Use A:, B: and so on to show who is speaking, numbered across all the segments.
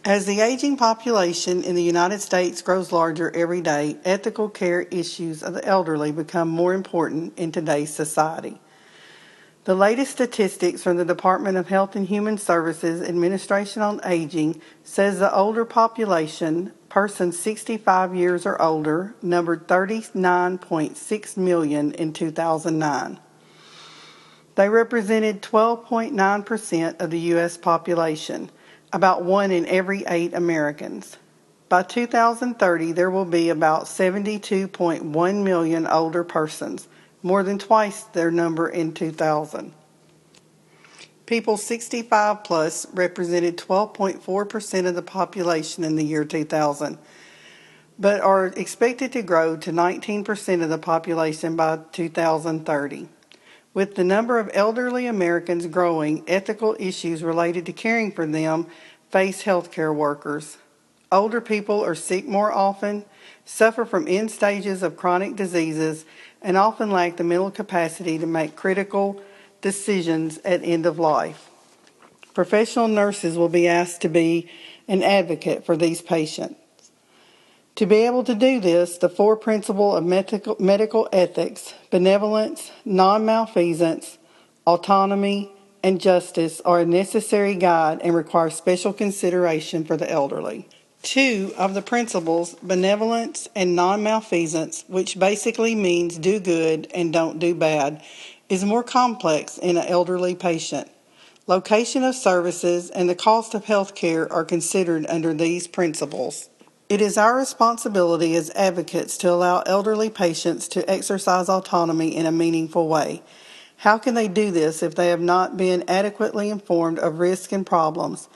A: As the aging population in the United States grows larger every day, ethical care issues of the elderly become more important in today's society. The latest statistics from the Department of Health and Human Services Administration on Aging says the older population, persons 65 years or older, numbered 39.6 million in 2009. They represented 12.9% of the U.S. population, about 1 in every 8 Americans. By 2030, there will be about 72.1 million older persons, more than twice their number in 2000. People 65 plus represented 12.4% of the population in the year 2000, but are expected to grow to 19% of the population by 2030. With the number of elderly Americans growing, ethical issues related to caring for them face healthcare workers. Older people are sick more often, suffer from end stages of chronic diseases, and often lack the mental capacity to make critical decisions at end of life. Professional nurses will be asked to be an advocate for these patients. To be able to do this, the 4 principles of medical ethics, benevolence, non-maleficence, autonomy, and justice are a necessary guide and require special consideration for the elderly. 2 of the principles, benevolence and non-maleficence, which basically means do good and don't do bad, is more complex in an elderly patient. Location of services and the cost of health care are considered under these principles. It is our responsibility as advocates to allow elderly patients to exercise autonomy in a meaningful way. How can they do this if they have not been adequately informed of risks and problems,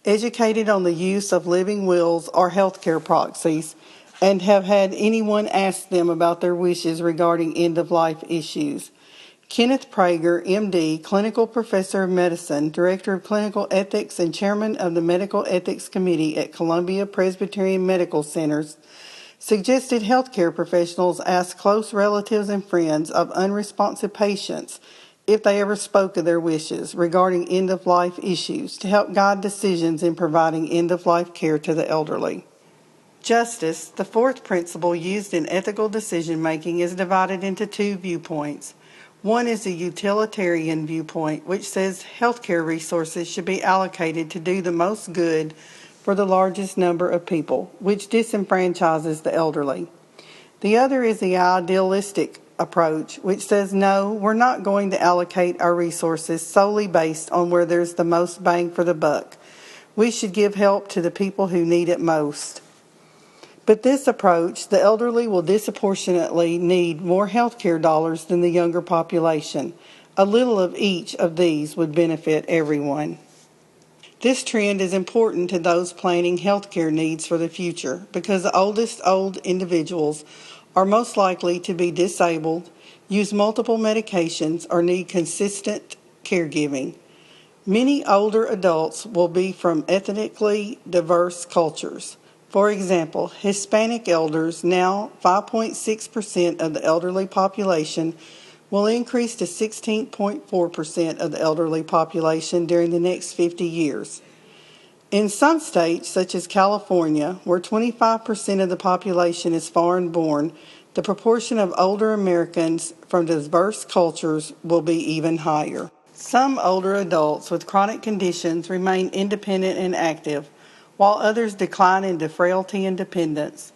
A: educated on the use of living wills or healthcare proxies, and have had anyone ask them about their wishes regarding end-of-life issues? Kenneth Prager, MD, Clinical Professor of Medicine, Director of Clinical Ethics, and Chairman of the Medical Ethics Committee at Columbia Presbyterian Medical Centers, suggested healthcare professionals ask close relatives and friends of unresponsive patients if they ever spoke of their wishes regarding end-of-life issues to help guide decisions in providing end-of-life care to the elderly. Justice, the 4th principle used in ethical decision-making, is divided into 2 viewpoints. One is a utilitarian viewpoint, which says healthcare resources should be allocated to do the most good for the largest number of people, which disenfranchises the elderly. The other is the idealistic approach, which says, no, we're not going to allocate our resources solely based on where there's the most bang for the buck. We should give help to the people who need it most. But this approach, the elderly will disproportionately need more health care dollars than the younger population. A little of each of these would benefit everyone. This trend is important to those planning health care needs for the future because the oldest old individuals are most likely to be disabled, use multiple medications, or need consistent caregiving. Many older adults will be from ethnically diverse cultures. For example, Hispanic elders, now 5.6% of the elderly population, will increase to 16.4% of the elderly population during the next 50 years. In some states, such as California, where 25% of the population is foreign-born, the proportion of older Americans from diverse cultures will be even higher. Some older adults with chronic conditions remain independent and active, while others decline into frailty and dependence.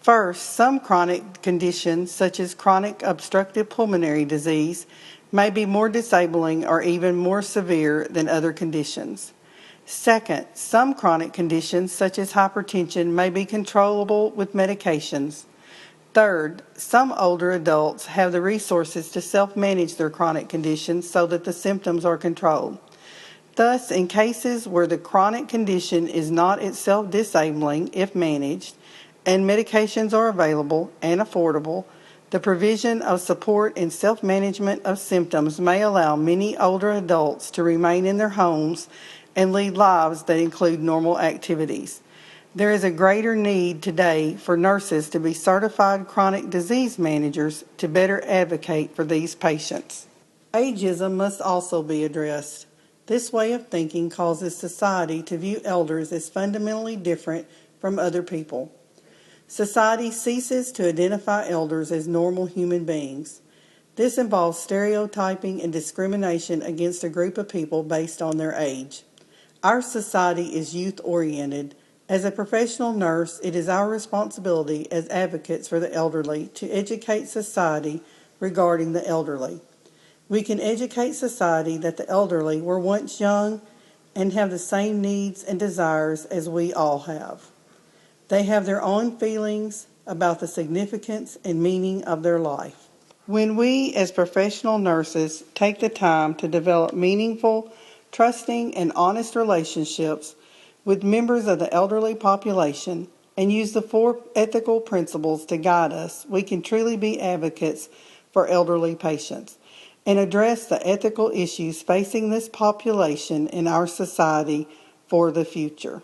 A: First, some chronic conditions, such as chronic obstructive pulmonary disease, may be more disabling or even more severe than other conditions. Second, some chronic conditions, such as hypertension, may be controllable with medications. Third, some older adults have the resources to self-manage their chronic conditions so that the symptoms are controlled. Thus, in cases where the chronic condition is not itself disabling if managed, and medications are available and affordable, the provision of support and self-management of symptoms may allow many older adults to remain in their homes and lead lives that include normal activities. There is a greater need today for nurses to be certified chronic disease managers to better advocate for these patients. Ageism must also be addressed. This way of thinking causes society to view elders as fundamentally different from other people. Society ceases to identify elders as normal human beings. This involves stereotyping and discrimination against a group of people based on their age. Our society is youth-oriented. As a professional nurse, it is our responsibility as advocates for the elderly to educate society regarding the elderly. We can educate society that the elderly were once young and have the same needs and desires as we all have. They have their own feelings about the significance and meaning of their life. When we, as professional nurses, take the time to develop meaningful, trusting, and honest relationships with members of the elderly population and use the 4 ethical principles to guide us, we can truly be advocates for elderly patients and address the ethical issues facing this population in our society for the future.